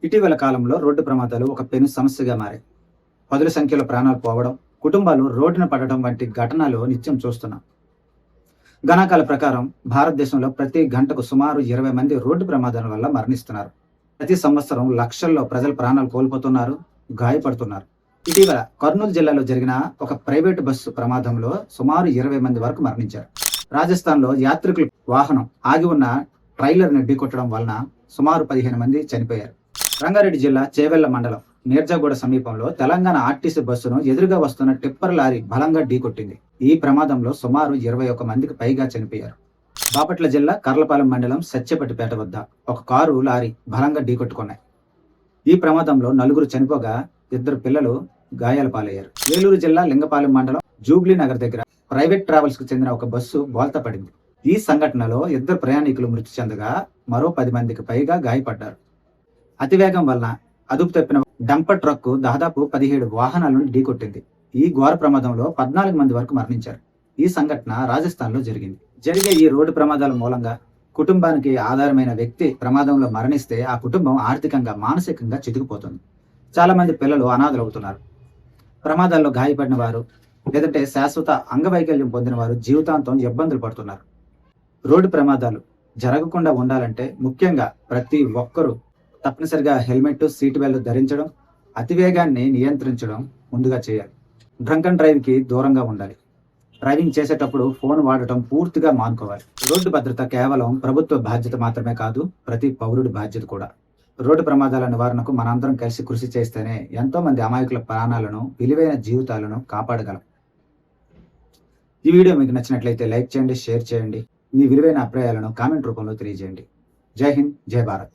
ఇటీవల కాలంలో రోడ్డు ప్రమాదాలు ఒక పెను సమస్యగా మారాయి. పదుల సంఖ్యలో ప్రాణాలు పోవడం, కుటుంబాలు రోడ్డున పడటం వంటి ఘటనలు నిత్యం చూస్తున్నాం. గణాంకాల ప్రకారం భారతదేశంలో ప్రతి గంటకు సుమారు 20 మంది రోడ్డు ప్రమాదాల వల్ల మరణిస్తున్నారు. ప్రతి సంవత్సరం లక్షల్లో ప్రజలు ప్రాణాలు కోల్పోతున్నారు, గాయపడుతున్నారు. ఇటీవల కర్నూలు జిల్లాలో జరిగిన ఒక ప్రైవేటు బస్సు ప్రమాదంలో సుమారు 20 మంది వరకు మరణించారు. రాజస్థాన్లో యాత్రికులు వాహనం ఆగి ఉన్న ట్రైలర్ని ఢీకొట్టడం వలన సుమారు 15 మంది చనిపోయారు. రంగారెడ్డి జిల్లా చేవెళ్ల మండలం నీర్జాగూడ సమీపంలో తెలంగాణ ఆర్టీసీ బస్సును ఎదురుగా వస్తున్న టిప్పర్ లారీ బలంగా ఢీకొట్టింది. ఈ ప్రమాదంలో సుమారు 21 మందికి పైగా చనిపోయారు. బాపట్ల జిల్లా కర్లపాలెం మండలం సత్యపట్టిపేట వద్ద ఒక కారు లారీ బలంగా ఢీకొట్టుకున్నాయి. ఈ ప్రమాదంలో 4 చనిపోగా 2 పిల్లలు గాయాల పాలయ్యారు. ఏలూరు జిల్లా లింగపాలెం మండలం జూబ్లీ నగర్ దగ్గర ప్రైవేట్ ట్రావెల్స్ కు చెందిన ఒక బస్సు బోల్తా పడింది. ఈ సంఘటనలో 2 ప్రయాణికులు మృతి చెందగా మరో 10 మందికి పైగా గాయపడ్డారు. అతివేగం వలన అదుపు తప్పిన డంపర్ ట్రక్ దాదాపు 17 వాహనాలను ఢీకొట్టింది. ఈ ఘోర ప్రమాదంలో 14 మంది వరకు మరణించారు. ఈ సంఘటన రాజస్థాన్ లో జరిగింది. జరిగే ఈ రోడ్డు ప్రమాదాల మూలంగా కుటుంబానికి ఆధారమైన వ్యక్తి ప్రమాదంలో మరణిస్తే ఆ కుటుంబం ఆర్థికంగా, మానసికంగా చితికిపోతుంది. చాలా మంది పిల్లలు అనాథలవుతున్నారు. ప్రమాదాల్లో గాయపడిన వారు లేదంటే శాశ్వత అంగవైకల్యం పొందిన వారు జీవితాంతం ఇబ్బందులు పడుతున్నారు. రోడ్డు ప్రమాదాలు జరగకుండా ఉండాలంటే ముఖ్యంగా ప్రతి ఒక్కరూ తప్పనిసరిగా హెల్మెట్, సీట్ బెల్ట్ ధరించడం, అతివేగాన్ని నియంత్రించడం ముందుగా చేయాలి. డ్రంక్ అండ్ డ్రైవ్ కి దూరంగా ఉండాలి. డ్రైవింగ్ చేసేటప్పుడు ఫోన్ వాడటం పూర్తిగా మానుకోవాలి. రోడ్డు భద్రత కేవలం ప్రభుత్వ బాధ్యత మాత్రమే కాదు, ప్రతి పౌరుడి బాధ్యత కూడా. రోడ్డు ప్రమాదాల నివారణకు మనందరం కలిసి కృషి చేస్తేనే ఎంతో మంది అమాయకుల ప్రాణాలను, విలువైన జీవితాలను కాపాడగలం. ఈ వీడియో మీకు నచ్చినట్లయితే లైక్ చేయండి, షేర్ చేయండి. మీ విలువైన అభిప్రాయాలను కామెంట్ రూపంలో తెలియజేయండి. జై హింద్, జై భారత్.